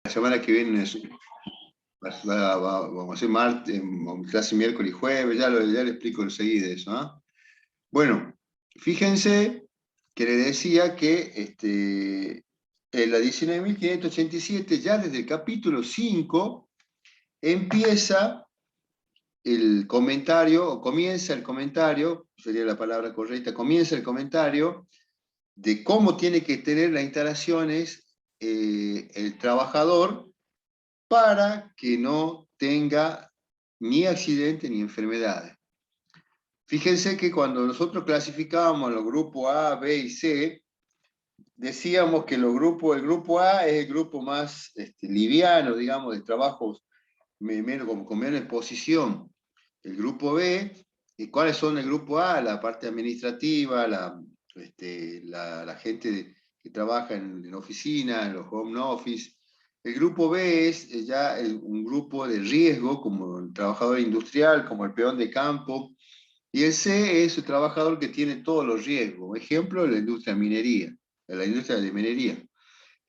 La semana que viene vamos a hacer martes, clase miércoles y jueves, ya le explico enseguida eso, ¿no? Bueno, fíjense que le decía que en la 19.587, ya desde el capítulo 5, empieza el comentario, o comienza el comentario, sería la palabra correcta, comienza el comentario de cómo tiene que tener las instalaciones el trabajador para que no tenga ni accidente ni enfermedades. Fíjense que cuando nosotros clasificábamos los grupos A, B y C, decíamos que el grupo A es el grupo más liviano, digamos, de trabajos con menos exposición. El grupo B, ¿cuáles son el grupo A? La parte administrativa, la gente que trabaja en oficina, en los home office. El grupo B es ya un grupo de riesgo, como el trabajador industrial, como el peón de campo. Y el C es el trabajador que tiene todos los riesgos. Ejemplo, la industria minería, la industria de minería.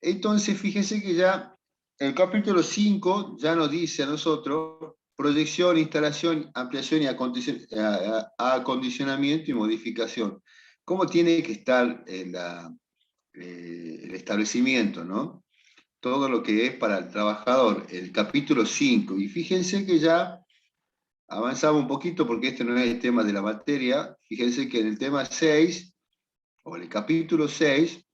Entonces, fíjense que ya el capítulo 5 ya nos dice a nosotros proyección, instalación, ampliación y acondicionamiento y modificación. ¿Cómo tiene que estar el establecimiento, ¿no? Todo lo que es para el trabajador, el capítulo 5. Y fíjense que ya avanzamos un poquito porque este no es el tema de la materia. Fíjense que en el tema 6, o en el capítulo 6,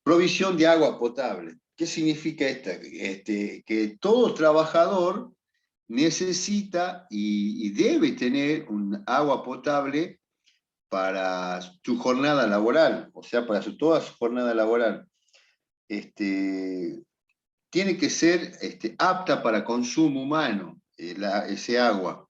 provisión de agua potable. ¿Qué significa esta? Que todo trabajador necesita y debe tener un agua potable para su jornada laboral, o sea, para toda su jornada laboral. Tiene que ser apta para consumo humano, ese agua.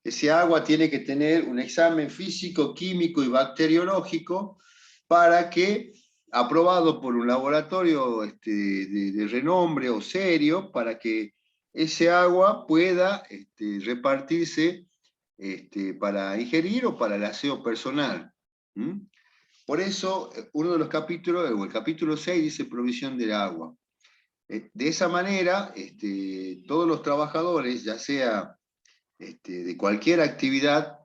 Ese agua tiene que tener un examen físico, químico y bacteriológico para que, aprobado por un laboratorio de renombre o serio, para que ese agua pueda repartirse para ingerir o para el aseo personal. ¿Mm? Por eso, uno de los capítulos, o el capítulo 6, dice provisión del agua. De esa manera, todos los trabajadores, ya sea de cualquier actividad,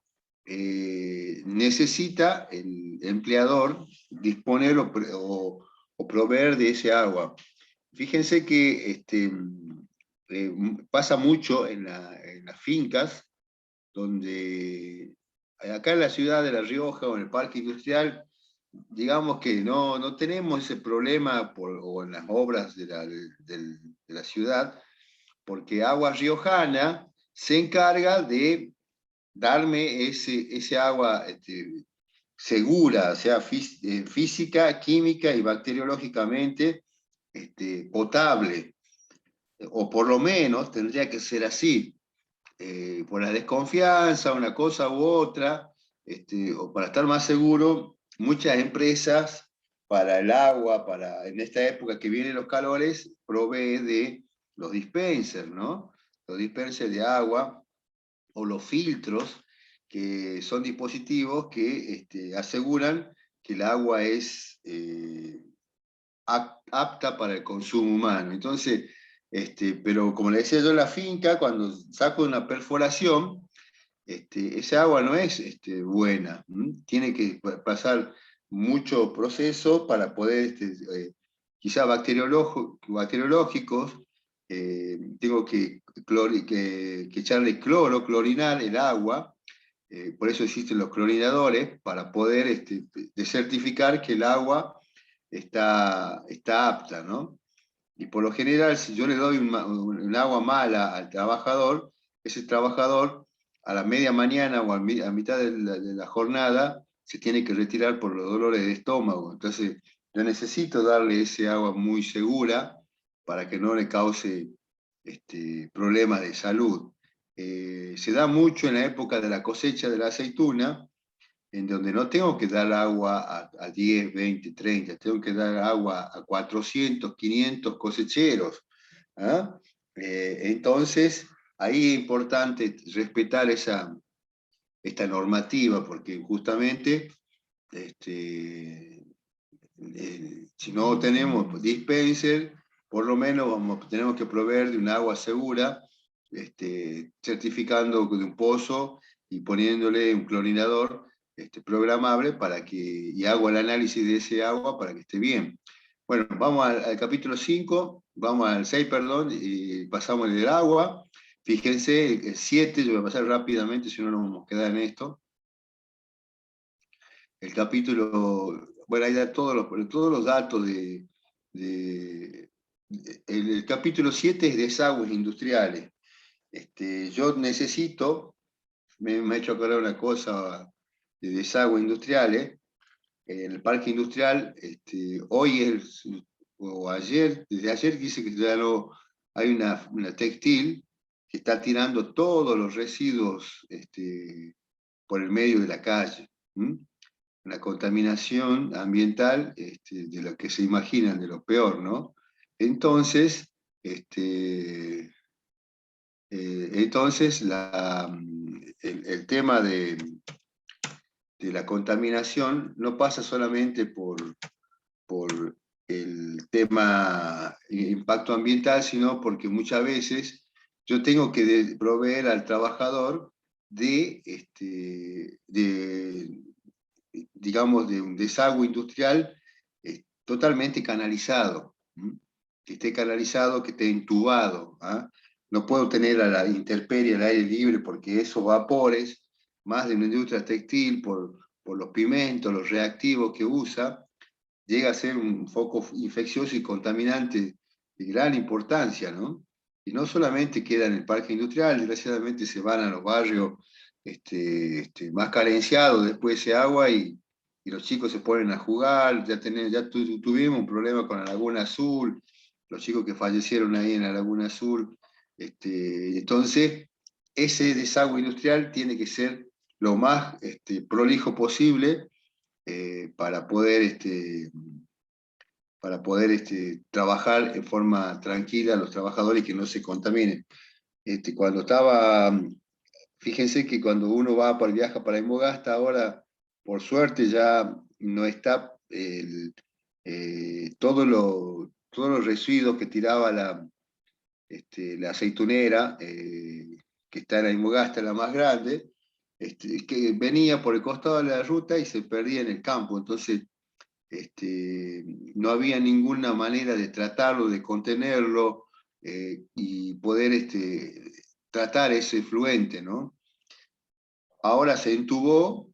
necesita el empleador disponer o proveer de ese agua. Fíjense que pasa mucho en las fincas, donde acá en la ciudad de La Rioja o en el parque industrial, digamos que no tenemos ese problema o en las obras de la ciudad, porque Agua Riojana se encarga de darme ese agua segura, o sea, física, química y bacteriológicamente potable, o por lo menos tendría que ser así. Por la desconfianza, una cosa u otra, o para estar más seguro, muchas empresas para el agua, en esta época que vienen los calores, provee de los dispensers, ¿no? Los dispensers de agua o los filtros, que son dispositivos que aseguran que el agua es apta para el consumo humano. Entonces, pero como le decía yo en la finca, cuando saco una perforación, esa agua no es buena. Tiene que pasar mucho proceso para poder, quizá bacteriológicos, tengo que echarle cloro, clorinar el agua, por eso existen los clorinadores, para poder certificar que el agua está apta, ¿no? Y por lo general, si yo le doy un agua mala al trabajador, ese trabajador a la media mañana o a mitad de la jornada se tiene que retirar por los dolores de estómago. Entonces, yo necesito darle ese agua muy segura para que no le cause problemas de salud. Se da mucho en la época de la cosecha de la aceituna, en donde no tengo que dar agua a 10, 20, 30, tengo que dar agua a 400, 500 cosecheros. ¿Ah? Entonces, ahí es importante respetar esta normativa, porque justamente si no tenemos dispenser, por lo menos tenemos que proveer de un agua segura, certificando de un pozo y poniéndole un clorinador programable y hago el análisis de ese agua para que esté bien. Bueno, vamos al capítulo 5, vamos al 6, perdón, y pasamos el agua. Fíjense, el 7, yo voy a pasar rápidamente, si no nos vamos a quedar en esto. El capítulo, bueno, ahí da todos los datos el capítulo 7 es desagües industriales. Yo necesito, me ha hecho acordar una cosa de desagües industriales. En el parque industrial, hoy o ayer, desde ayer dice que ya no, hay una textil que está tirando todos los residuos por el medio de la calle. Una contaminación ambiental de lo que se imaginan, de lo peor, ¿no? Entonces, el tema de la contaminación no pasa solamente por el tema impacto ambiental, sino porque muchas veces yo tengo que proveer al trabajador digamos, de un desagüe industrial totalmente canalizado, que esté canalizado, que esté entubado. No puedo tener a la intemperie al aire libre porque esos vapores, más de una industria textil, por los pigmentos, los reactivos que usa, llega a ser un foco infeccioso y contaminante de gran importancia, ¿no? Y no solamente queda en el parque industrial, desgraciadamente se van a los barrios más carenciados después de ese agua y los chicos se ponen a jugar, tuvimos un problema con la Laguna Azul, los chicos que fallecieron ahí en la Laguna Azul, entonces ese desagüe industrial tiene que ser lo más prolijo posible para poder trabajar en forma tranquila los trabajadores y que no se contaminen. Cuando estaba, fíjense que cuando uno viaja para Imogasta, ahora, por suerte, ya no está todos los residuos que tiraba la aceitunera, que está en Imogasta, la más grande, que venía por el costado de la ruta y se perdía en el campo. Entonces, no había ninguna manera de tratarlo, de contenerlo y poder tratar ese efluente, ¿no? Ahora se entubó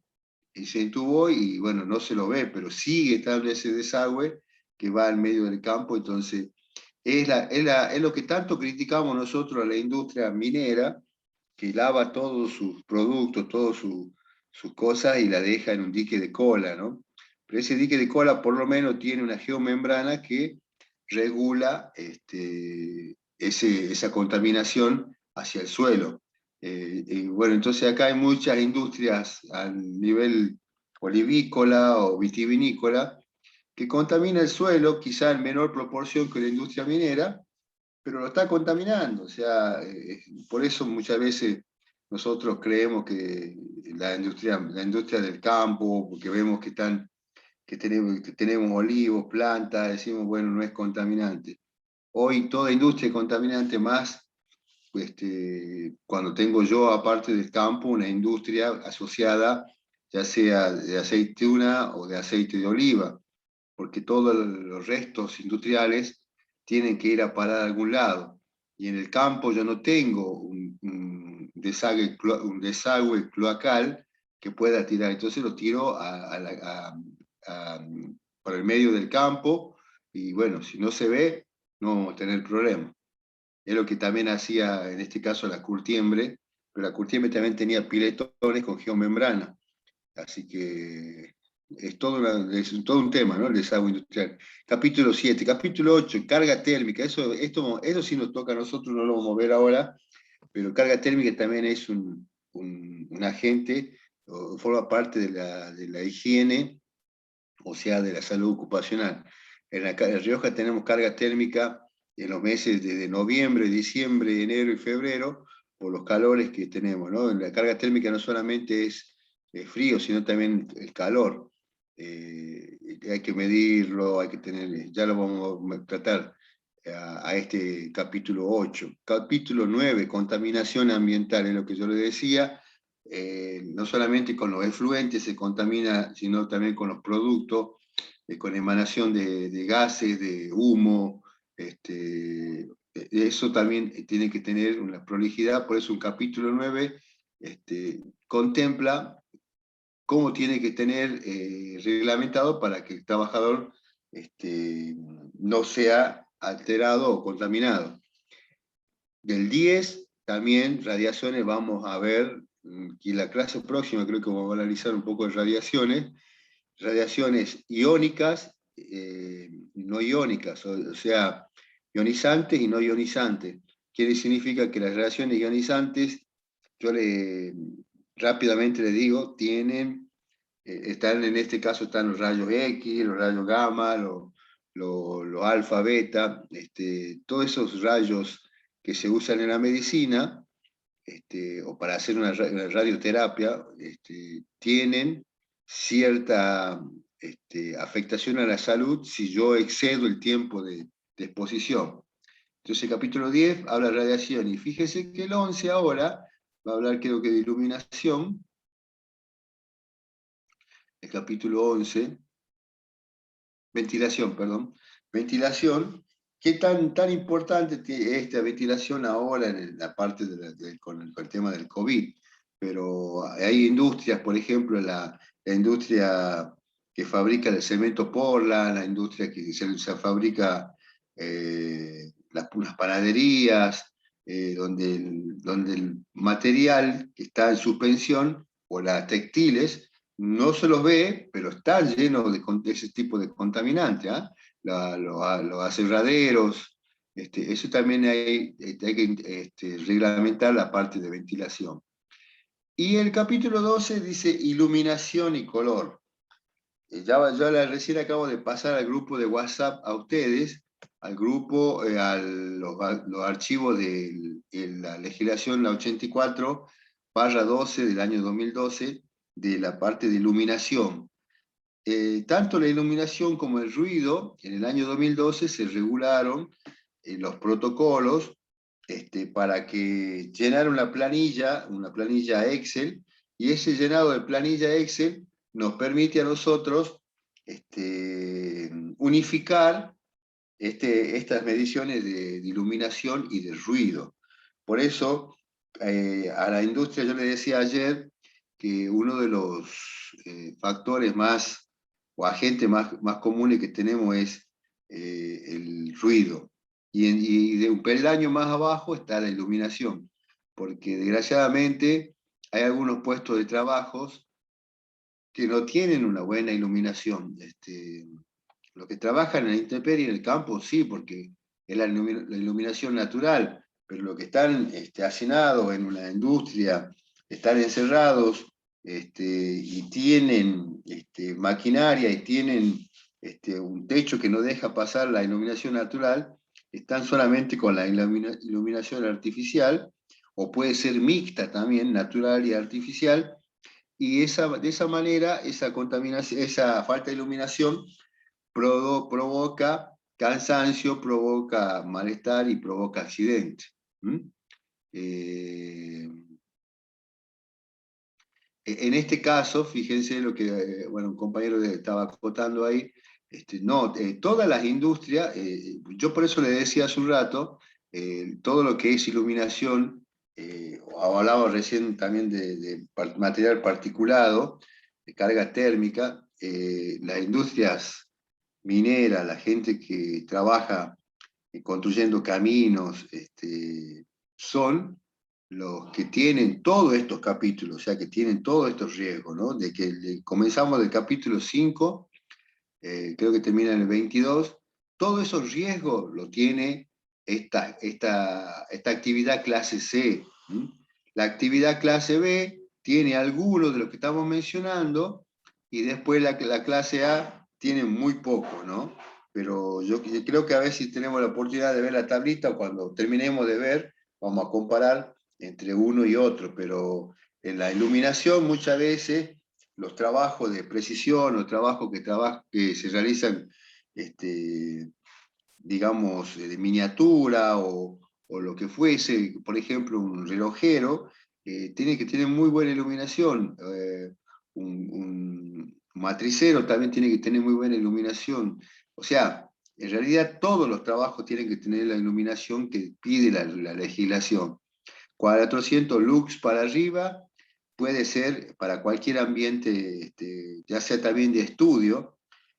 y bueno, no se lo ve, pero sigue estando ese desagüe que va al medio del campo, entonces es lo que tanto criticamos nosotros a la industria minera, que lava todos sus productos, todas sus cosas y la deja en un dique de cola, ¿no? Pero ese dique de cola por lo menos tiene una geomembrana que regula esa contaminación hacia el suelo. Y bueno, entonces acá hay muchas industrias a nivel olivícola o vitivinícola que contamina el suelo, quizá en menor proporción que la industria minera, pero lo está contaminando. O sea, por eso muchas veces nosotros creemos que la industria del campo, porque vemos que tenemos olivos, plantas, decimos, bueno, no es contaminante. Hoy toda industria es contaminante, más cuando tengo yo, aparte del campo, una industria asociada, ya sea de aceituna o de aceite de oliva, porque todos los restos industriales tienen que ir a parar a algún lado. Y en el campo yo no tengo un desagüe cloacal que pueda tirar, entonces lo tiro por el medio del campo y bueno, si no se ve, no vamos a tener problema. Es lo que también hacía en este caso la curtiembre, pero la curtiembre también tenía piletones con geomembrana. Así que es todo un tema, ¿no? El desagüe industrial. Capítulo 7, capítulo 8, carga térmica. Eso sí nos toca a nosotros, no lo vamos a ver ahora, pero carga térmica también es un agente, forma parte de la higiene, o sea, de la salud ocupacional. En Rioja tenemos carga térmica en los meses desde noviembre, diciembre, enero y febrero, por los calores que tenemos, ¿no? La carga térmica no solamente es frío, sino también el calor. hay que medirlo, hay que tener, ya lo vamos a tratar a este capítulo 8. Capítulo 9, contaminación ambiental, es lo que yo le decía, no solamente con los efluentes se contamina, sino también con los productos, con emanación de gases, de humo, eso también tiene que tener una prolijidad, por eso un capítulo 9 contempla cómo tiene que tener reglamentado para que el trabajador no sea alterado o contaminado. Del 10 también radiaciones vamos a ver, y la clase próxima creo que vamos a analizar un poco de radiaciones iónicas, no iónicas, o sea, ionizantes y no ionizantes. Quiere significa que las radiaciones ionizantes, yo rápidamente le digo, están en este caso están los rayos X, los rayos gamma, los alfa, beta, todos esos rayos que se usan en la medicina, o para hacer una radioterapia, tienen cierta afectación a la salud si yo excedo el tiempo de exposición. Entonces el capítulo 10 habla de radiación, y fíjese que el 11 ahora va a hablar creo que de iluminación, el capítulo 11, ventilación, perdón, ventilación. ¿Qué tan importante es esta ventilación ahora en la parte con el tema del COVID? Pero hay industrias, por ejemplo, la industria que fabrica el cemento Portland, la industria que se fabrica unas panaderías, donde el material que está en suspensión, o las textiles, no se los ve, pero está lleno de ese tipo de contaminantes, ¿eh? Los aserraderos, eso también hay que reglamentar la parte de ventilación. Y el capítulo 12 dice iluminación y color. Yo recién acabo de pasar al grupo de WhatsApp a ustedes, al grupo, los archivos de la legislación, la 84/12 del año 2012, de la parte de iluminación. Tanto la iluminación como el ruido, en el año 2012 se regularon los protocolos para que llenaran una planilla Excel, y ese llenado de planilla Excel nos permite a nosotros unificar estas mediciones de iluminación y de ruido. Por eso, a la industria yo le decía ayer que uno de los factores más, o agentes más comunes que tenemos es el ruido. Y de un peldaño más abajo está la iluminación, porque desgraciadamente hay algunos puestos de trabajos que no tienen una buena iluminación. Los que trabajan en la intemperie, en el campo, sí, porque es la iluminación natural, pero los que están hacinados en una industria, están encerrados, y tienen maquinaria, y tienen un techo que no deja pasar la iluminación natural, están solamente con la iluminación artificial, o puede ser mixta también, natural y artificial, y de esa manera, esa contaminación, esa falta de iluminación provoca cansancio, provoca malestar y provoca accidente. En este caso, fíjense lo que un compañero estaba acotando ahí, no, todas las industrias, yo por eso le decía hace un rato, todo lo que es iluminación, hablaba recién también de material particulado, de carga térmica, las industrias mineras, la gente que trabaja construyendo caminos, son los que tienen todos estos capítulos, o sea, que tienen todos estos riesgos, ¿no? De que comenzamos del capítulo 5, creo que termina en el 22, todos esos riesgos lo tiene esta actividad clase C. La actividad clase B tiene algunos de los que estamos mencionando, y después la clase A tiene muy poco, ¿no? Pero yo creo que a ver si tenemos la oportunidad de ver la tablita, o cuando terminemos de ver, vamos a comparar entre uno y otro, pero en la iluminación muchas veces los trabajos de precisión, los trabajos que se realizan, digamos, de miniatura o lo que fuese, por ejemplo, un relojero, tiene que tener muy buena iluminación. Un matricero también tiene que tener muy buena iluminación. O sea, en realidad todos los trabajos tienen que tener la iluminación que pide la legislación. 400 lux para arriba puede ser para cualquier ambiente, ya sea también de estudio.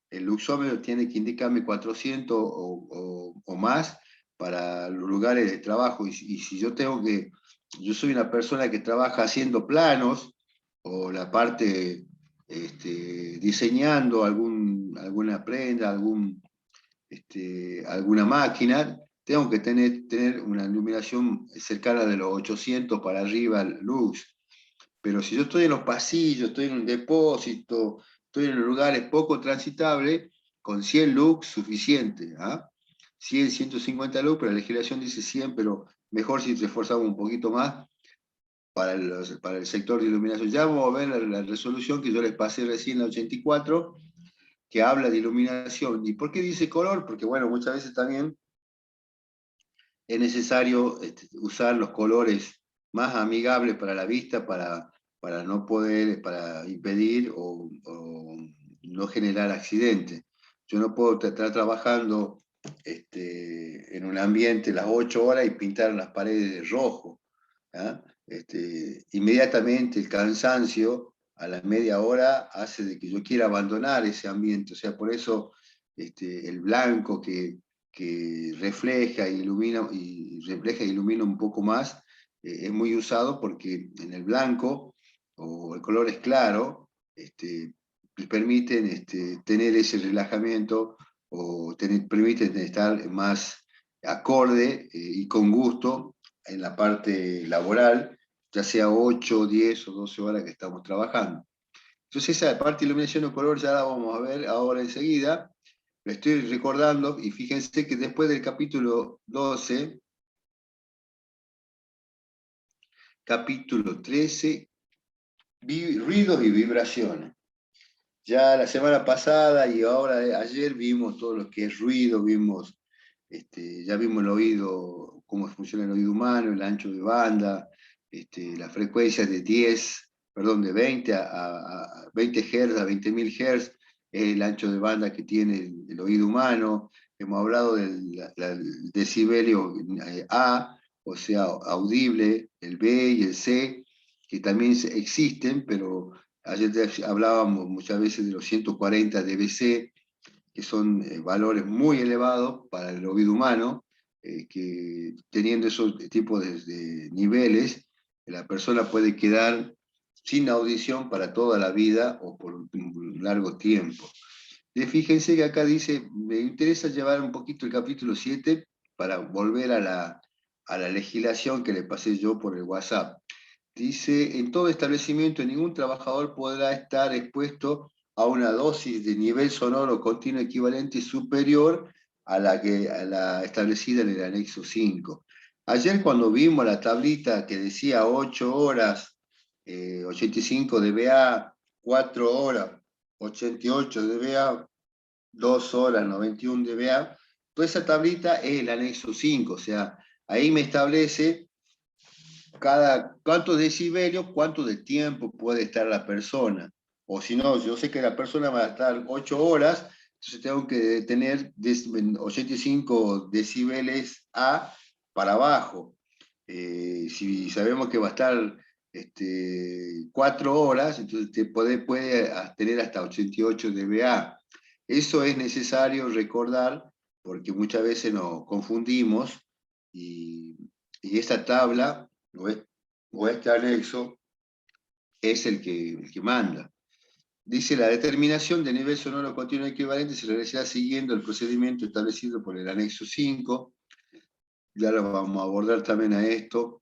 El luxómetro tiene que indicarme 400 o más para los lugares de trabajo. Y si yo tengo que, yo soy una persona que trabaja haciendo planos o la parte diseñando alguna prenda, alguna máquina, tengo que tener una iluminación cercana de los 800 para arriba luz. Pero si yo estoy en los pasillos, estoy en un depósito, estoy en lugares poco transitables, con 100 lux suficiente. ¿Ah? 100, 150 lux, pero la legislación dice 100, pero mejor si reforzamos un poquito más para el sector de iluminación. Ya vamos a ver la resolución que yo les pasé recién, la 84, que habla de iluminación. ¿Y por qué dice color? Porque, bueno, muchas veces también es necesario usar los colores más amigables para la vista para no poder, para impedir o no generar accidentes. Yo no puedo estar trabajando en un ambiente las 8 horas y pintar las paredes de rojo. ¿Ah? Inmediatamente el cansancio a la media hora hace de que yo quiera abandonar ese ambiente. O sea, por eso el blanco que refleja refleja e ilumina un poco más, es muy usado porque en el blanco o el color es claro, les permiten tener ese relajamiento o permiten estar más acorde y con gusto en la parte laboral, ya sea 8, 10 o 12 horas que estamos trabajando. Entonces esa parte de iluminación o color ya la vamos a ver ahora enseguida. Lo estoy recordando y fíjense que después del capítulo 12, capítulo 13, ruidos y vibraciones. Ya la semana pasada y ahora ayer vimos todo lo que es ruido, ya vimos el oído, cómo funciona el oído humano, el ancho de banda, la frecuencia de 20 a 20 Hz a 20.000 Hz, el ancho de banda que tiene el oído humano. Hemos hablado del decibelio A, o sea, audible, el B y el C, que también existen, pero ayer hablábamos muchas veces de los 140 dBc, que son valores muy elevados para el oído humano, que teniendo esos tipos de niveles, la persona puede quedar sin audición para toda la vida o por un largo tiempo. Y fíjense que acá dice, me interesa llevar un poquito el capítulo 7 para volver a la legislación que le pasé yo por el WhatsApp. Dice, en todo establecimiento ningún trabajador podrá estar expuesto a una dosis de nivel sonoro continuo equivalente superior a la establecida en el anexo 5. Ayer cuando vimos la tablita que decía 8 horas, 85 dBA, 4 horas, 88 dBA, 2 horas, 91 dBA, toda esa tablita es el anexo 5, o sea, ahí me establece cuántos decibelios, cuánto de tiempo puede estar la persona. O si no, yo sé que la persona va a estar 8 horas, entonces tengo que tener 85 decibeles A para abajo. Si sabemos que va a estar 4 horas, entonces puede tener hasta 88 dBA. Eso es necesario recordar porque muchas veces nos confundimos y esta tabla o este anexo es el que manda. Dice, la determinación de nivel sonoro continuo equivalente se realizará siguiendo el procedimiento establecido por el anexo 5. Ya lo vamos a abordar también a esto.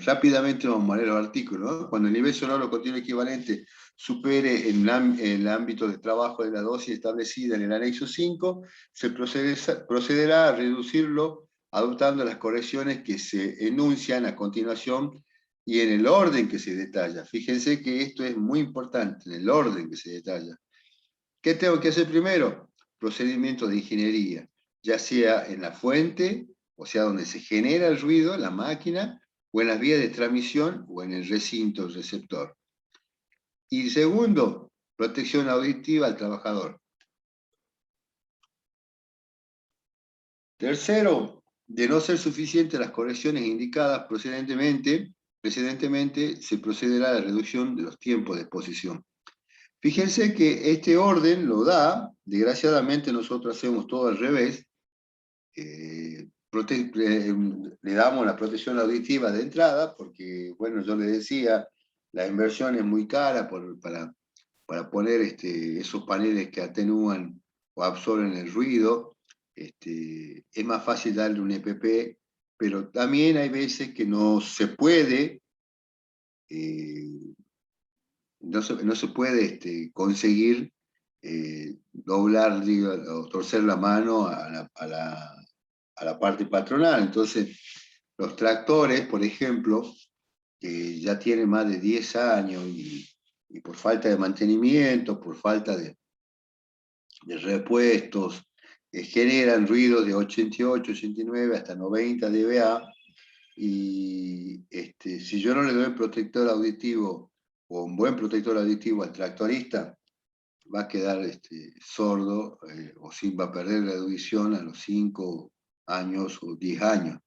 Rápidamente vamos a leer los artículos, ¿no? Cuando el nivel sonoro continuo equivalente supere el ámbito de trabajo de la dosis establecida en el anexo 5, se procederá a reducirlo adoptando las correcciones que se enuncian a continuación y en el orden que se detalla. Fíjense que esto es muy importante, en el orden que se detalla. ¿Qué tengo que hacer primero? Procedimiento de ingeniería, ya sea en la fuente, o sea, donde se genera el ruido, la máquina, o en las vías de transmisión, o en el recinto receptor. Y segundo, protección auditiva al trabajador. Tercero, de no ser suficientes las correcciones indicadas precedentemente se procederá a la reducción de los tiempos de exposición. Fíjense que este orden lo da, desgraciadamente nosotros hacemos todo al revés, le damos la protección auditiva de entrada, porque, bueno, yo le decía, la inversión es muy cara para poner esos paneles que atenúan o absorben el ruido. Es más fácil darle un EPP, pero también hay veces que no se puede, no se puede conseguir doblar, digo, o torcer la mano a la parte patronal. Entonces, los tractores, por ejemplo, que ya tienen más de 10 años y por falta de mantenimiento, por falta de repuestos, generan ruidos de 88, 89 hasta 90 dBA, y si yo no le doy protector auditivo o un buen protector auditivo al tractorista, va a quedar sordo o va a perder la audición a los 5 años o 10 años.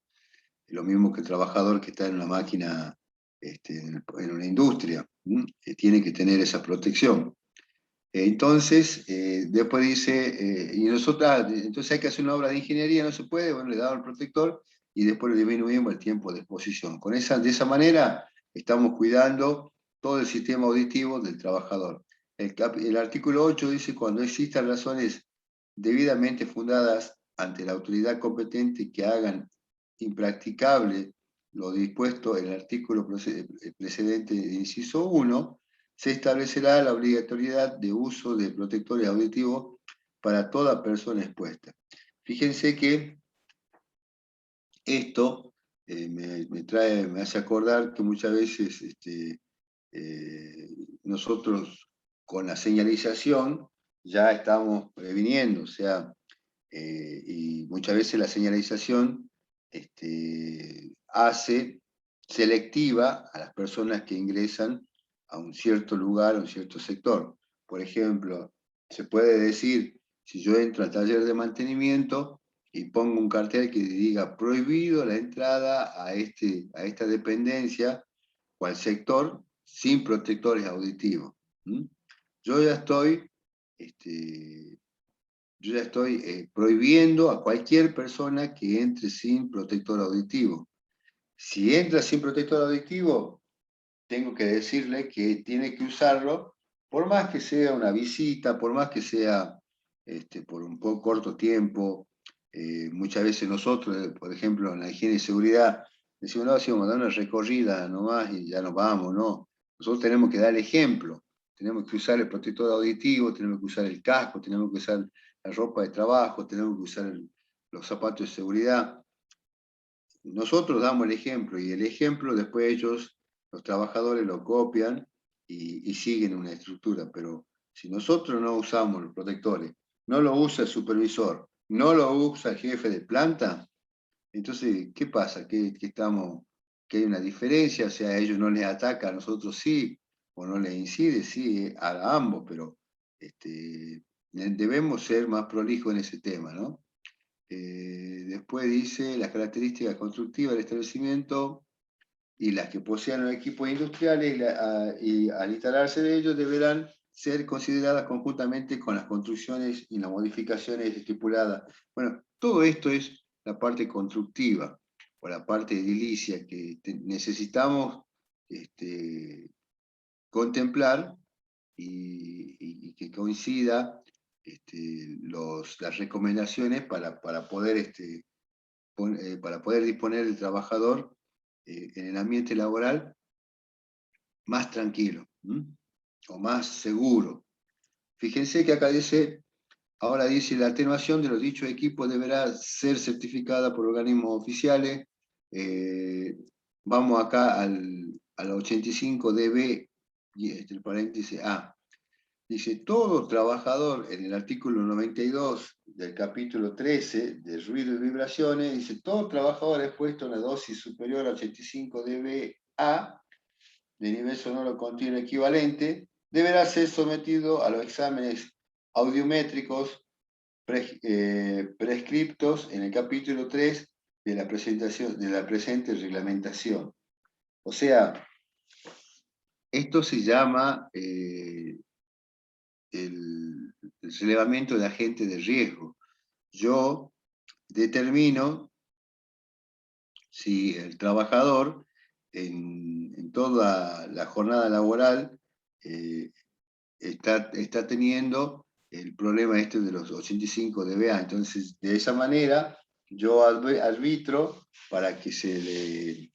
Lo mismo que el trabajador que está en una máquina, en una industria, tiene que tener esa protección. Entonces, después dice, y nosotros, entonces hay que hacer una obra de ingeniería, no se puede, bueno, le damos el protector y después le disminuimos el tiempo de exposición. De esa manera estamos cuidando todo el sistema auditivo del trabajador. El artículo 8 dice, cuando existan razones debidamente fundadas ante la autoridad competente que hagan impracticable lo dispuesto en el artículo precedente de inciso 1, se establecerá la obligatoriedad de uso de protectores auditivos para toda persona expuesta. Fíjense que esto me hace acordar que muchas veces nosotros con la señalización ya estamos previniendo, o sea, y muchas veces la señalización hace selectiva a las personas que ingresan a un cierto lugar, a un cierto sector. Por ejemplo, se puede decir, si yo entro al taller de mantenimiento y pongo un cartel que diga prohibido la entrada a esta dependencia o al sector sin protectores auditivos. ¿Mm? Yo ya estoy prohibiendo a cualquier persona que entre sin protector auditivo. Si entra sin protector auditivo, tengo que decirle que tiene que usarlo, por más que sea una visita, por más que sea por un poco corto tiempo. Muchas veces nosotros, por ejemplo, en la higiene y seguridad, decimos, no, si vamos a dar una recorrida nomás y ya nos vamos, no. Nosotros tenemos que dar el ejemplo, tenemos que usar el protector auditivo, tenemos que usar el casco, tenemos que usar la ropa de trabajo, tenemos que usar los zapatos de seguridad. Nosotros damos el ejemplo y el ejemplo después ellos, los trabajadores, lo copian y siguen una estructura, pero si nosotros no usamos los protectores, no lo usa el supervisor, no lo usa el jefe de planta, entonces, ¿qué pasa? Que hay una diferencia, o sea, a ellos no les ataca, a nosotros sí, o no les incide, sí, a ambos, pero debemos ser más prolijos en ese tema, ¿no? Después dice las características constructivas del establecimiento y las que posean los equipos industriales y al instalarse de ellos deberán ser consideradas conjuntamente con las construcciones y las modificaciones estipuladas. Bueno, todo esto es la parte constructiva o la parte edilicia que necesitamos contemplar y que coincida las recomendaciones para poder, para poder disponer del trabajador en el ambiente laboral más tranquilo, o más seguro. Fíjense que acá dice, ahora dice, la atenuación de los dichos equipos deberá ser certificada por organismos oficiales. Vamos acá a los 85 dB, y entre paréntesis A. Dice, todo trabajador, en el artículo 92 del capítulo 13 de ruido y vibraciones, dice, todo trabajador expuesto a una dosis superior a 85 dBA de nivel sonoro continuo equivalente, deberá ser sometido a los exámenes audiométricos prescriptos en el capítulo 3 de la presente reglamentación. O sea, esto se llama el relevamiento de agente de riesgo. Yo determino si el trabajador en toda la jornada laboral está teniendo el problema este de los 85 dBA. Entonces, de esa manera, yo arbitro para que se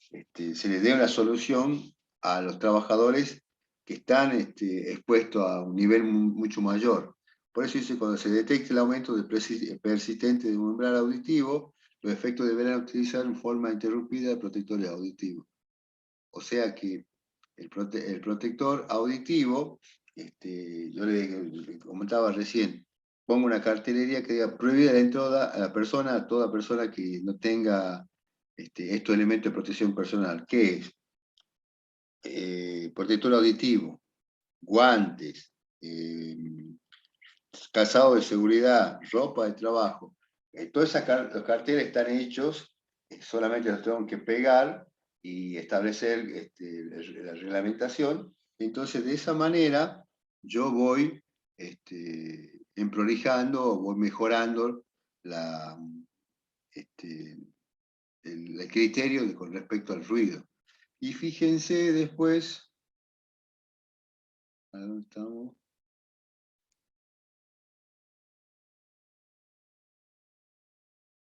le dé una solución a los trabajadores que están expuestos a un nivel mucho mayor. Por eso dice, cuando se detecte el aumento persistente de un umbral auditivo, los efectos deberán utilizar en forma interrumpida protectores auditivos. O sea que el protector auditivo, yo le comentaba recién, pongo una cartelería que diga prohibida la entrada a toda persona que no tenga estos elementos de protección personal. ¿Qué es? Protector auditivo, guantes, calzado de seguridad, ropa de trabajo. Todos los carteles están hechos, solamente los tengo que pegar y establecer la reglamentación. Entonces, de esa manera, yo voy emprolijando, voy mejorando el criterio con respecto al ruido. Y fíjense después, ¿a dónde estamos?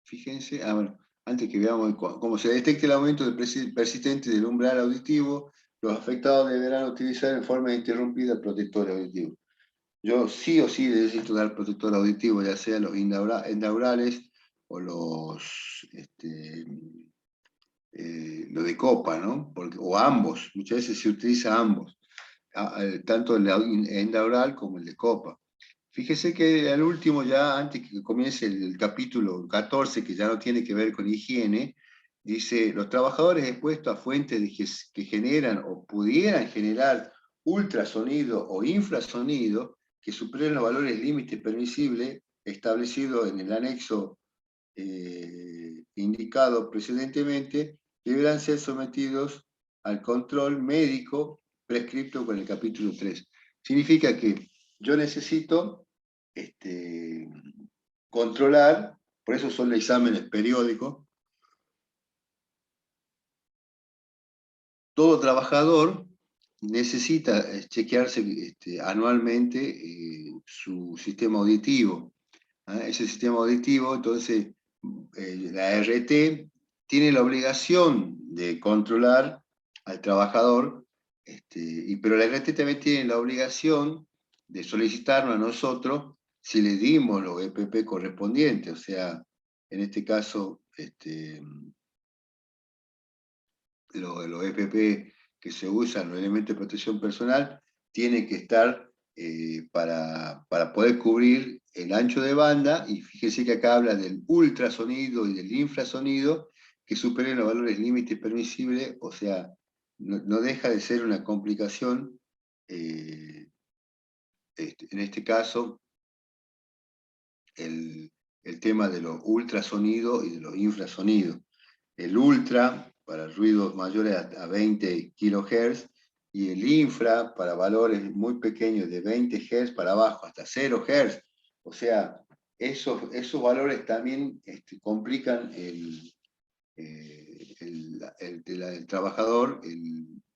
Fíjense, bueno, antes que veamos cómo se detecte el aumento persistente del umbral auditivo, los afectados deberán utilizar en forma interrumpida el protector auditivo. Yo sí o sí necesito dar protector auditivo, ya sea los endaurales o los de copa, ¿no? O ambos, muchas veces se utiliza ambos, tanto el endaural como el de copa. Fíjese que al último, ya antes que comience el capítulo 14, que ya no tiene que ver con higiene, dice, los trabajadores expuestos a fuentes que generan o pudieran generar ultrasonido o infrasonido que superen los valores límites permisibles establecidos en el anexo indicado precedentemente, deberán ser sometidos al control médico prescripto con el capítulo 3. Significa que yo necesito controlar, por eso son los exámenes periódicos. Todo trabajador necesita chequearse anualmente su sistema auditivo. Ese sistema auditivo, entonces, la RT tiene la obligación de controlar al trabajador, pero la RT también tiene la obligación de solicitarnos a nosotros si le dimos los EPP correspondientes, o sea, en este caso, los EPP que se usan, los elementos de protección personal, tienen que estar para poder cubrir el ancho de banda, y fíjese que acá habla del ultrasonido y del infrasonido, que superen los valores límites permisibles, o sea, no deja de ser una complicación, en este caso, el tema de los ultrasonidos y de los infrasonidos. El ultra para ruidos mayores a 20 kHz, y el infra para valores muy pequeños de 20 Hz para abajo, hasta 0 Hz. O sea, esos valores también complican el trabajador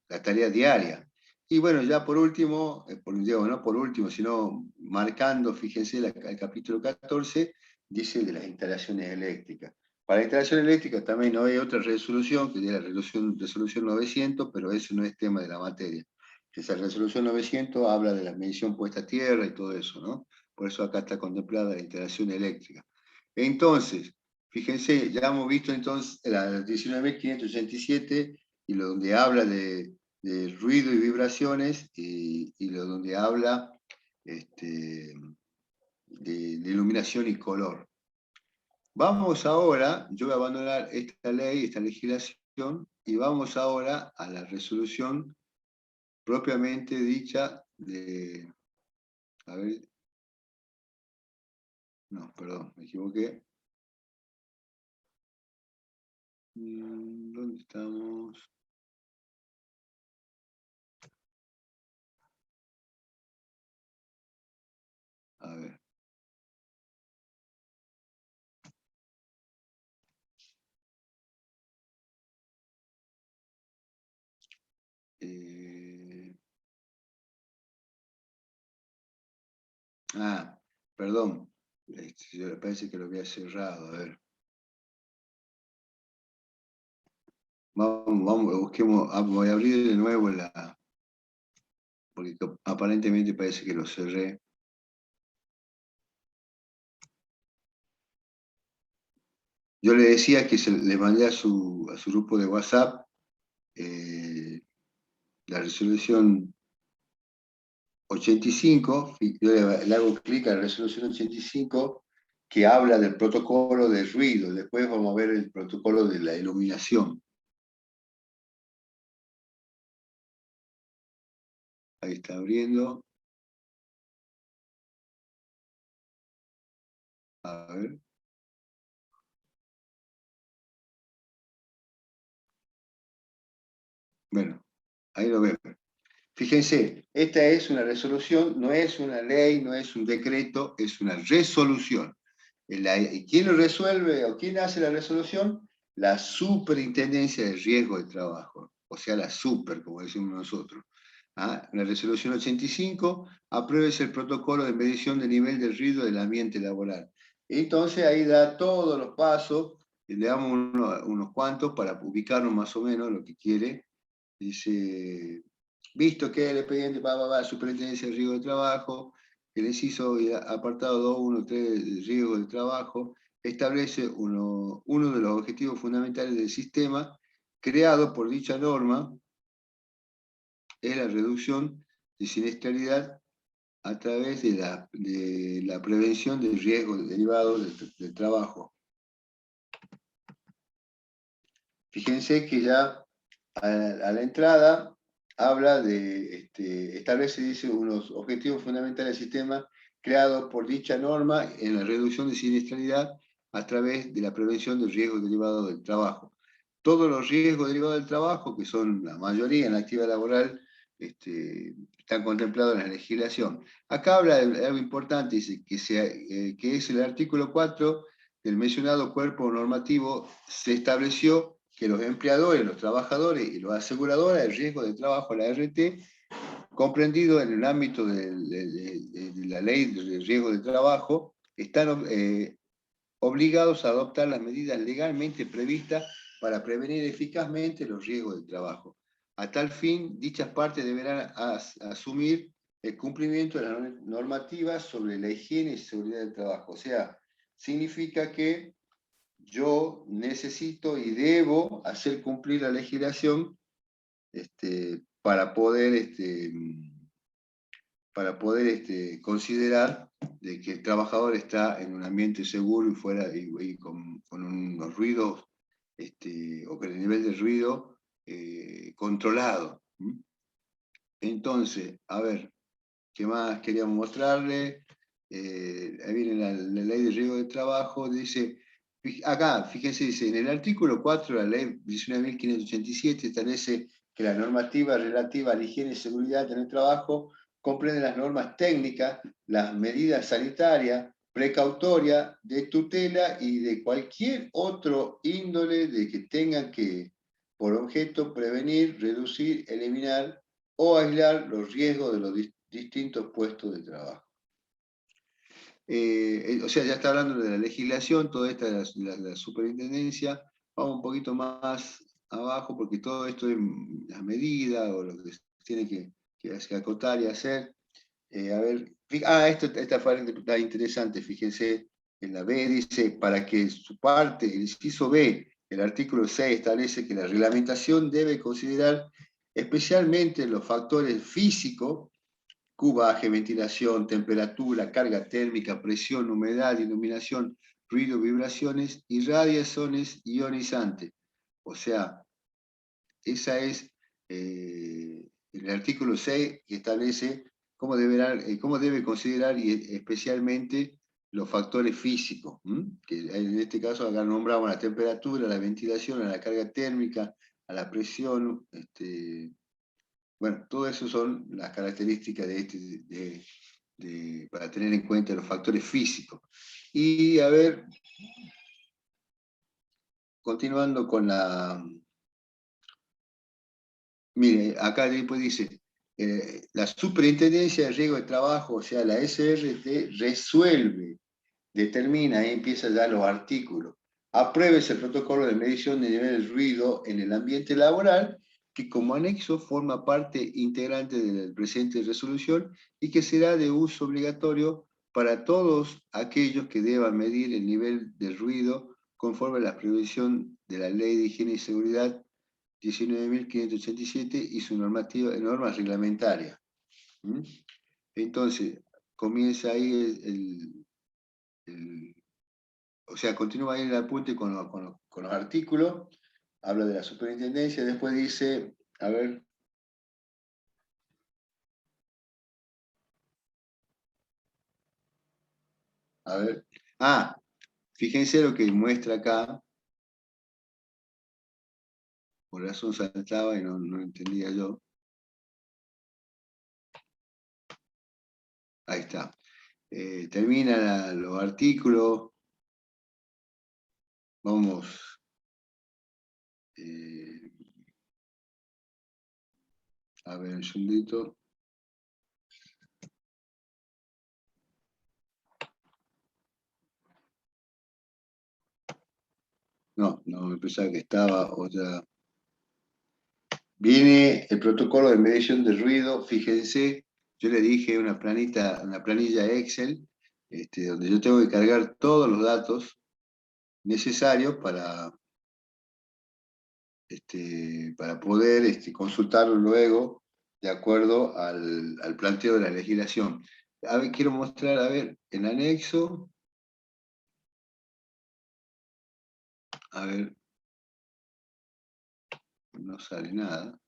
la tarea diaria. Y bueno, ya por último, no por último, sino marcando, fíjense, el capítulo 14 dice de las instalaciones eléctricas. Para la instalación eléctrica también no hay otra resolución, que es la resolución 900, pero eso no es tema de la materia. Esa resolución 900 habla de la medición puesta a tierra y todo eso, ¿no? Por eso acá está contemplada la instalación eléctrica. Entonces, fíjense, ya hemos visto entonces la 19.587 y lo donde habla de ruido y vibraciones, y lo donde habla de iluminación y color. Vamos ahora, yo voy a abandonar esta ley, esta legislación, y vamos ahora a la resolución propiamente dicha de... A ver, no, perdón, me equivoqué. ¿Dónde estamos? A ver. Perdón. Me parece que lo había cerrado. A ver. Vamos, busquemos. Voy a abrir de nuevo porque aparentemente parece que lo cerré. Yo le decía que le mandé a su grupo de WhatsApp la resolución 85, yo le hago clic a la resolución 85 que habla del protocolo de ruido. Después vamos a ver el protocolo de la iluminación. Ahí está abriendo. A ver. Bueno, ahí lo vemos. Fíjense, esta es una resolución, no es una ley, no es un decreto, es una resolución. ¿Y quién lo resuelve o quién hace la resolución? La Superintendencia de Riesgo de Trabajo, o sea, la super, como decimos nosotros. La resolución 85 aprueba el protocolo de medición de nivel de ruido del ambiente laboral. Entonces ahí da todos los pasos, y le damos unos cuantos para ubicarnos más o menos lo que quiere. Dice, visto que el expediente va a Superintendencia de Riesgo de Trabajo, el inciso apartado 2.1.3 de riesgo de trabajo establece uno de los objetivos fundamentales del sistema creado por dicha norma, es la reducción de siniestralidad a través de la prevención de riesgos derivados del trabajo. Fíjense que ya a la entrada habla de, establece, dice, unos objetivos fundamentales del sistema creados por dicha norma en la reducción de siniestralidad a través de la prevención de riesgos derivados del trabajo. Todos los riesgos derivados del trabajo, que son la mayoría en la actividad laboral, están contemplados en la legislación. Acá habla de algo importante, dice que es el artículo 4 del mencionado cuerpo normativo, se estableció que los empleadores, los trabajadores y los aseguradores de riesgo de trabajo, la RT, comprendido en el ámbito de la ley de riesgo de trabajo, están obligados a adoptar las medidas legalmente previstas para prevenir eficazmente los riesgos del trabajo. A tal fin, dichas partes deberán asumir el cumplimiento de las normativas sobre la higiene y seguridad del trabajo. O sea, significa que yo necesito y debo hacer cumplir la legislación para poder, considerar de que el trabajador está en un ambiente seguro y fuera y con unos ruidos o con el nivel de ruido controlado. Entonces, a ver, ¿qué más queríamos mostrarle? Ahí viene la ley de riesgo de trabajo, dice, acá, fíjense, dice, en el artículo 4 de la ley 19.587 establece que la normativa relativa a la higiene y seguridad en el trabajo comprende las normas técnicas, las medidas sanitarias, precautorias, de tutela y de cualquier otro índole de que tengan que, por objeto, prevenir, reducir, eliminar o aislar los riesgos de los distintos puestos de trabajo. O sea, ya está hablando de la legislación, toda esta es la superintendencia. Vamos un poquito más abajo porque todo esto es las medidas o lo que se tiene que acotar y hacer. A ver, esta parte está interesante, fíjense, en la B dice, para que su parte, el inciso B, el artículo 6 establece que la reglamentación debe considerar especialmente los factores físicos, cubaje, ventilación, temperatura, carga térmica, presión, humedad, iluminación, ruido, vibraciones y radiaciones ionizantes. O sea, esa es el artículo 6 que establece cómo debe considerar y especialmente los factores físicos, que en este caso acá nombramos la temperatura, la ventilación, a la carga térmica, a la presión, bueno, todo eso son las características para tener en cuenta los factores físicos. Y a ver, continuando con la... Mire, acá después dice, la Superintendencia de Riesgo de Trabajo, o sea, la SRT, resuelve, determina, ahí empieza ya los artículos. Apruébese el protocolo de medición de nivel de ruido en el ambiente laboral, que como anexo forma parte integrante de la presente resolución y que será de uso obligatorio para todos aquellos que deban medir el nivel de ruido conforme a la previsión de la Ley de Higiene y Seguridad 19.587 y su normas reglamentarias. Entonces, comienza ahí o sea, continúa ahí el apunte con los artículos, habla de la superintendencia, después dice, a ver, fíjense lo que muestra acá, por razón saltaba y no entendía yo. Ahí está. Termina los artículos. Vamos. A ver, un segundito. No, me pensaba que estaba otra. Viene el protocolo de medición de ruido, fíjense, yo le dije una planilla Excel, donde yo tengo que cargar todos los datos necesarios para poder consultarlo luego de acuerdo al planteo de la legislación. A ver, quiero mostrar, a ver, el anexo, a ver, no sale nada.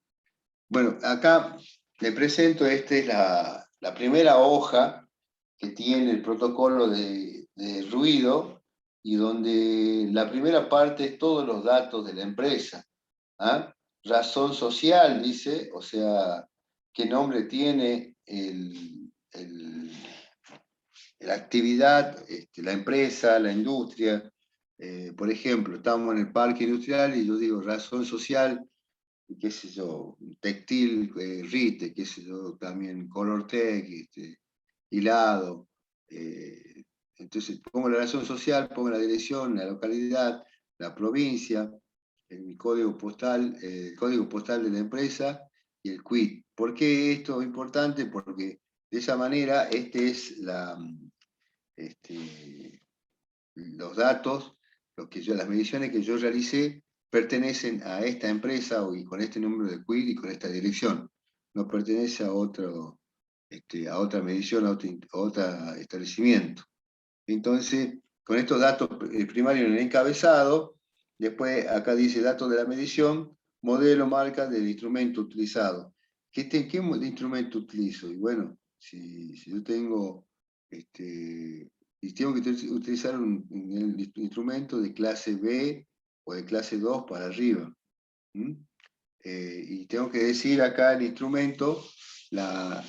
Bueno, acá le presento, esta es la primera hoja que tiene el protocolo de ruido y donde la primera parte es todos los datos de la empresa. ¿Ah? Razón social, dice, o sea, qué nombre tiene la actividad, la empresa, la industria. Por ejemplo, estamos en el parque industrial y yo digo razón social, qué sé yo, textil, RITE, qué sé yo, también Colortec, hilado. Entonces pongo la razón social, pongo la dirección, la localidad, la provincia, el código postal de la empresa y el quit. ¿Por qué esto es importante? Porque de esa manera los datos, las mediciones que yo realicé pertenecen a esta empresa y con este número de quit y con esta dirección. No pertenece a otra medición, a otro establecimiento. Entonces, con estos datos primarios en el encabezado, después acá dice datos de la medición, modelo, marca del instrumento utilizado. ¿Qué instrumento utilizo? Y bueno, si yo tengo, y tengo que utilizar un instrumento de clase B o de clase 2 para arriba. Y tengo que decir acá el instrumento, la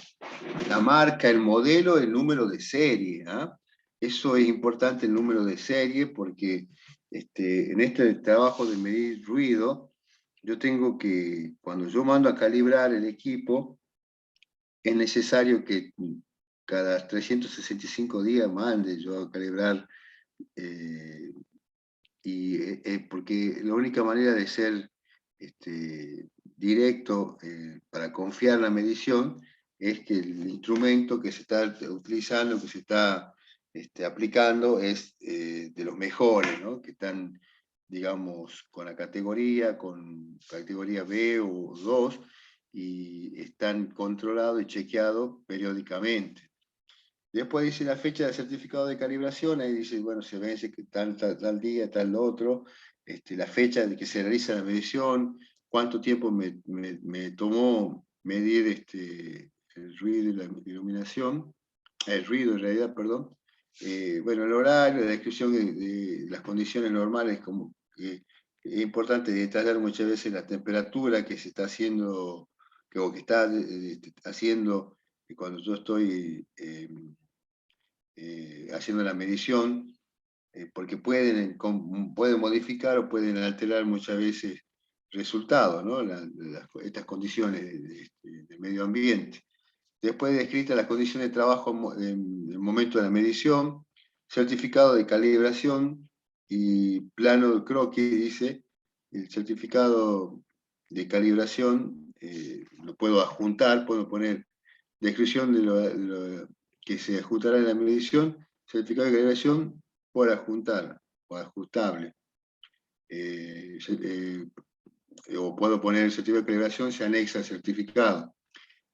marca, el modelo, el número de serie. Eso es importante, el número de serie, porque en este trabajo de medir ruido, yo tengo que, cuando yo mando a calibrar el equipo, es necesario que cada 365 días mande yo a calibrar, porque la única manera de ser directo para confiar la medición es que el instrumento que se está utilizando, que se está aplicando, es de los mejores, ¿no? Que están digamos, con la categoría, con categoría B o 2, y están controlados y chequeados periódicamente. Después dice la fecha del certificado de calibración, ahí dice, bueno, se vence que tal día, tal otro, la fecha de que se realiza la medición, cuánto tiempo me tomó medir el ruido y la iluminación, el ruido en realidad, perdón. Bueno, el horario, la descripción de las condiciones normales, como es importante detallar muchas veces la temperatura que se está haciendo, o que está haciendo cuando yo estoy haciendo la medición, porque pueden modificar o pueden alterar muchas veces resultados, ¿no? Estas condiciones de medio ambiente. Después descritas las condiciones de trabajo en el momento de la medición, certificado de calibración y plano de croquis, dice, el certificado de calibración lo puedo adjuntar, puedo poner descripción de lo que se ajustará en la medición, certificado de calibración por adjuntar o ajustable. O puedo poner el certificado de calibración, se anexa al certificado.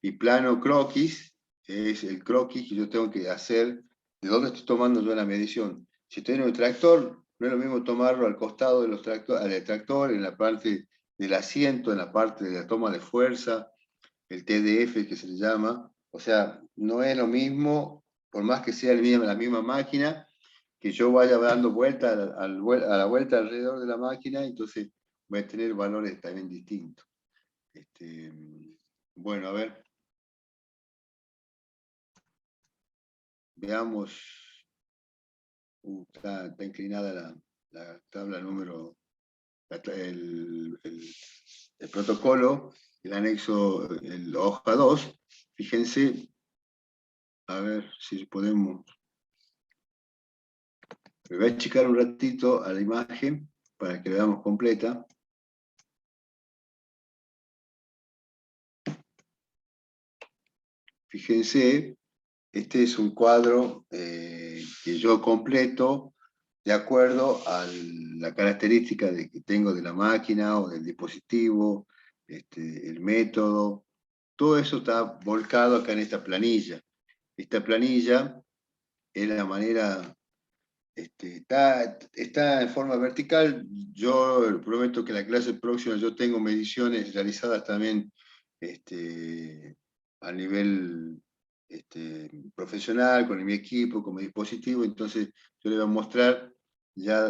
Y plano croquis es el croquis que yo tengo que hacer de dónde estoy tomando yo la medición. Si estoy en el tractor, no es lo mismo tomarlo al costado del tractor, en la parte del asiento, en la parte de la toma de fuerza, el TDF que se le llama. O sea, no es lo mismo, por más que sea la misma máquina, que yo vaya dando vuelta a la vuelta alrededor de la máquina, entonces voy a tener valores también distintos. Bueno, a ver. Veamos, está inclinada la tabla número, el protocolo, el anexo, la hoja 2. Fíjense, a ver si podemos. Me voy a achicar un ratito a la imagen para que la veamos completa. Fíjense, este es un cuadro que yo completo de acuerdo a la característica que tengo de la máquina o del dispositivo, el método. Todo eso está volcado acá en esta planilla. Esta planilla es la manera, está en forma vertical. Yo prometo que la clase próxima yo tengo mediciones realizadas también a nivel profesional, con mi equipo, con mi dispositivo. Entonces yo les voy a mostrar, ya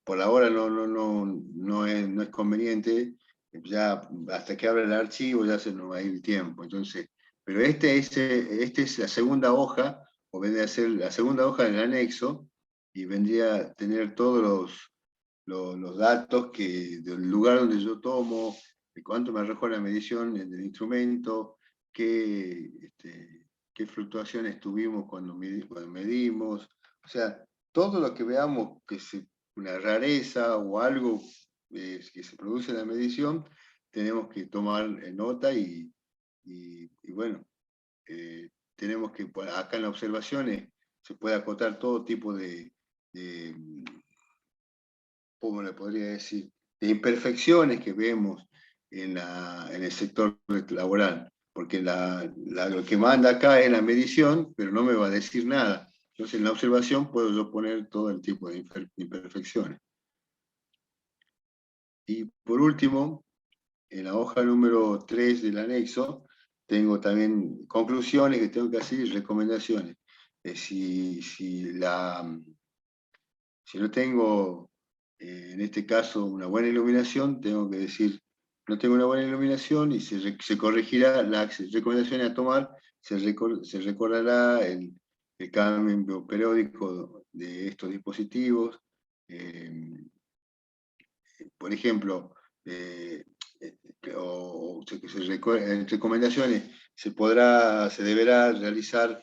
por ahora no es conveniente, ya hasta que abra el archivo ya se nos va a ir el tiempo. Entonces, pero este es la segunda hoja, o vendría a ser la segunda hoja del anexo, y vendría a tener todos los datos del lugar donde yo tomo, de cuánto me arrojó la medición del instrumento, qué fluctuaciones tuvimos cuando medimos. O sea, todo lo que veamos que es una rareza o algo que se produce en la medición, tenemos que tomar nota y bueno, tenemos que, acá en las observaciones, se puede acotar todo tipo de ¿cómo le podría decir?, de imperfecciones que vemos en el sector laboral, porque lo que manda acá es la medición, pero no me va a decir nada. Entonces, en la observación puedo yo poner todo el tipo de imperfecciones. Y por último, en la hoja número 3 del anexo, tengo también conclusiones que tengo que hacer y recomendaciones. Si no tengo, en este caso, una buena iluminación, tengo que decir, no tengo una buena iluminación y se corregirá las recomendaciones a tomar, se recordará el cambio periódico de estos dispositivos. Por ejemplo, en recomendaciones se deberá realizar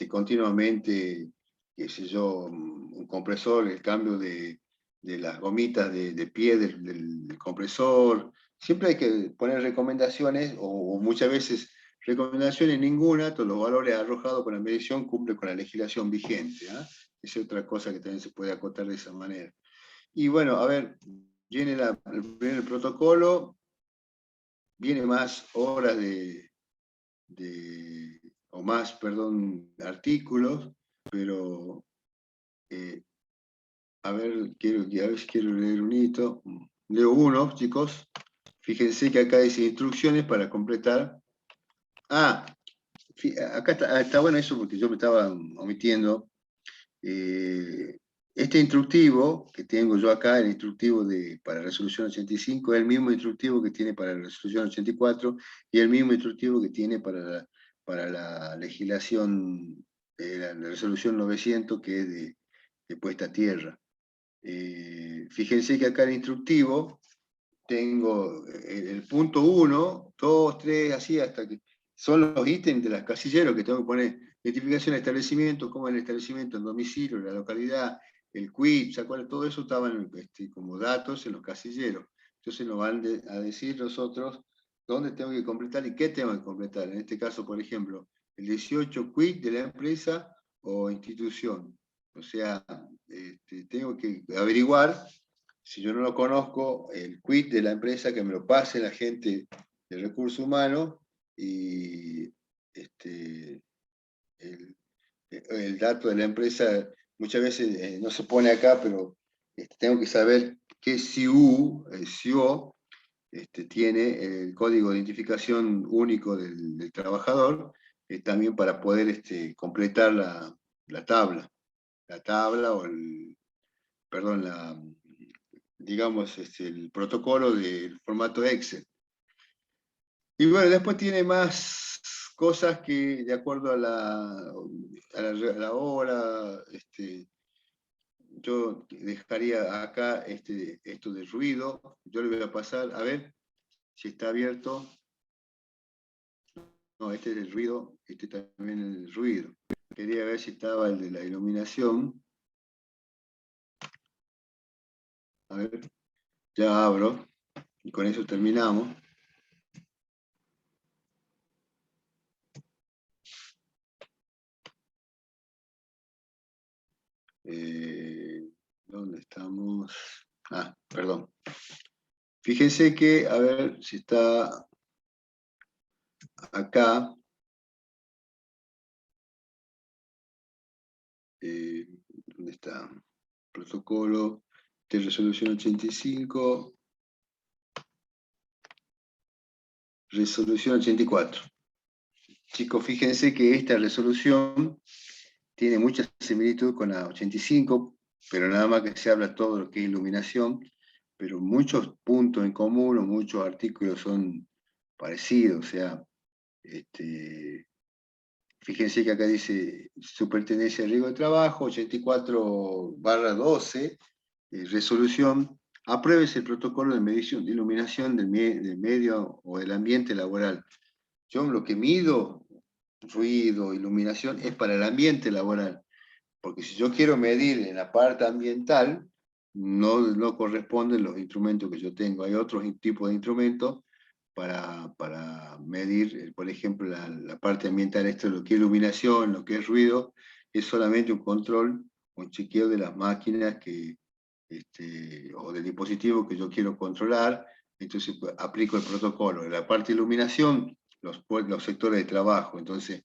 continuamente, qué sé yo, un compresor, el cambio de las gomitas de pie del compresor. Siempre hay que poner recomendaciones, o muchas veces recomendaciones ninguna, todos los valores arrojados con la medición cumplen con la legislación vigente. Esa es otra cosa que también se puede acotar de esa manera. Y bueno, a ver, viene el protocolo, viene más horas o más, perdón, artículos, pero a ver, a ver si quiero leer un hito. Leo uno, chicos. Fíjense que acá dice instrucciones para completar. Ah, acá está bueno eso porque yo me estaba omitiendo. Eh, este instructivo que tengo yo acá, el instructivo para resolución 85, es el mismo instructivo que tiene para la resolución 84 y el mismo instructivo que tiene para la legislación, la resolución 900, que es de puesta a tierra. Fíjense que acá el instructivo tengo el punto 1, 2, 3, así hasta que son los ítems de las casilleros que tengo que poner. Identificación de establecimiento, como el establecimiento, el domicilio, la localidad, el quit, todo eso estaban como datos en los casilleros. Entonces nos van a decir nosotros dónde tengo que completar y qué tengo que completar. En este caso, por ejemplo, el 18 quit de la empresa o institución. O sea, tengo que averiguar, si yo no lo conozco, el quit de la empresa, que me lo pase la gente de recursos humanos y el dato de la empresa muchas veces no se pone acá, pero tengo que saber qué CIU, CIO, tiene el código de identificación único del trabajador, también para poder completar la tabla. La tabla o perdón, digamos, el protocolo del formato Excel. Y bueno, después tiene más cosas que de acuerdo a la hora, yo dejaría acá esto de ruido. Yo le voy a pasar, a ver si está abierto. No, este es el ruido, este también es el ruido. Quería ver si estaba el de la iluminación. A ver, ya abro y con eso terminamos. ¿Dónde estamos? Ah, perdón. Fíjense que, a ver si está acá. ¿Dónde está? Protocolo de resolución 85, resolución 84. Chicos, fíjense que esta resolución tiene mucha similitud con la 85, pero nada más que se habla todo lo que es iluminación, pero muchos puntos en común o muchos artículos son parecidos. O sea, fíjense que acá dice Superintendencia de Riesgo de Trabajo, 84/12, resolución: apruébese el protocolo de medición de iluminación del medio o del ambiente laboral. Yo lo que mido, ruido, iluminación, es para el ambiente laboral, porque si yo quiero medir en la parte ambiental, no corresponden los instrumentos que yo tengo. Hay otros tipos de instrumentos para medir, por ejemplo, la parte ambiental. Esto, lo que es iluminación, lo que es ruido, es solamente un control, un chequeo de las máquinas o del dispositivo que yo quiero controlar. Entonces pues, aplico el protocolo. En la parte de iluminación, los sectores de trabajo. Entonces,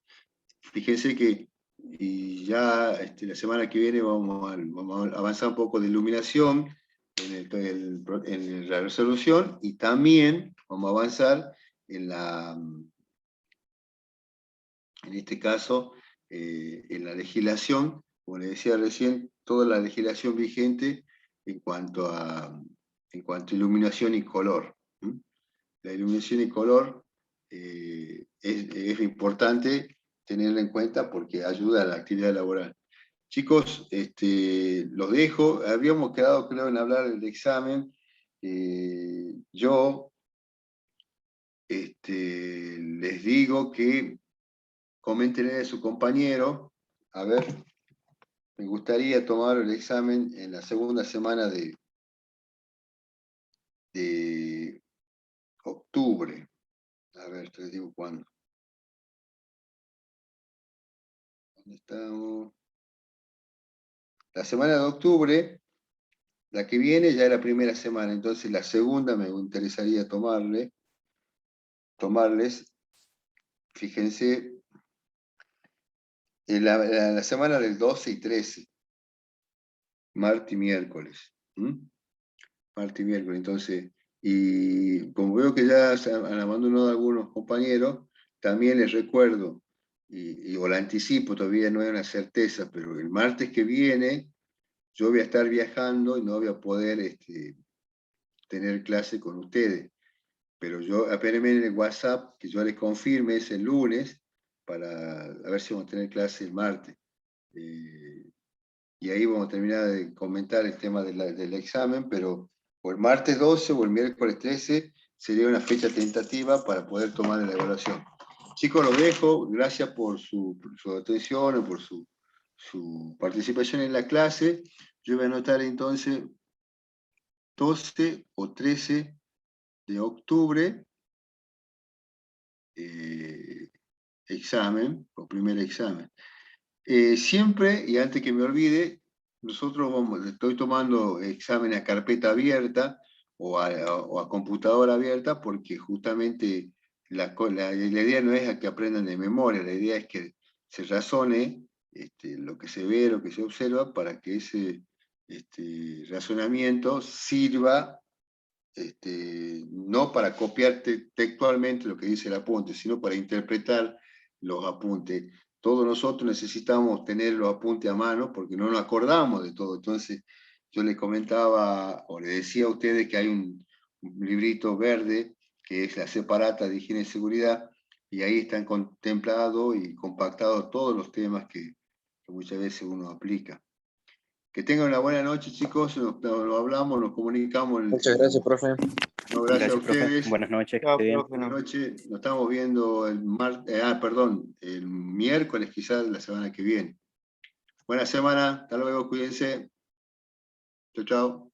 fíjense que y ya la semana que viene vamos a avanzar un poco de iluminación en la resolución, y también vamos a avanzar en este caso, en la legislación, como les decía recién, toda la legislación vigente en cuanto a iluminación y color. La iluminación y color es importante tenerla en cuenta porque ayuda a la actividad laboral. Chicos, los dejo. Habíamos quedado, creo, en hablar del examen. Yo les digo que comenten a su compañero. A ver, me gustaría tomar el examen en la segunda semana de octubre. A ver, te digo cuándo. ¿Dónde estamos? La semana de octubre, La que viene ya es la primera semana, entonces la segunda me interesaría tomarles, fíjense, en la semana del 12 y 13, martes y miércoles. Martes y miércoles, entonces, y como veo que ya se han abandonado algunos compañeros, también les recuerdo, o la anticipo, todavía no hay una certeza, pero el martes que viene yo voy a estar viajando y no voy a poder tener clase con ustedes. Pero yo apenas en el WhatsApp, que yo les confirme, es el lunes, para a ver si vamos a tener clase el martes. Y ahí vamos a terminar de comentar el tema del examen, pero o el martes 12 o el miércoles 13 sería una fecha tentativa para poder tomar la evaluación. Chicos, los dejo. Gracias por su atención, por su participación en la clase. Yo voy a anotar entonces 12 o 13 de octubre, examen, o primer examen. Siempre, y antes que me olvide, nosotros estoy tomando exámenes a carpeta abierta o a computadora abierta porque justamente la idea no es a que aprendan de memoria, la idea es que se razone lo que se ve, lo que se observa, para que ese razonamiento sirva no para copiarte textualmente lo que dice el apunte, sino para interpretar los apuntes. Todos nosotros necesitamos tener los apuntes a mano porque no nos acordamos de todo. Entonces, yo les comentaba o les decía a ustedes que hay un librito verde que es la separata de higiene y seguridad, y ahí están contemplados y compactados todos los temas que muchas veces uno aplica. Que tengan una buena noche, chicos. Nos hablamos, nos comunicamos. Muchas gracias, profe. No, gracias a ustedes. Profe. Buenas noches. Chao, Bien. profe. Buenas noches. Nos estamos viendo el miércoles, quizás la semana que viene. Buena semana. Hasta luego. Cuídense. Chao, chao.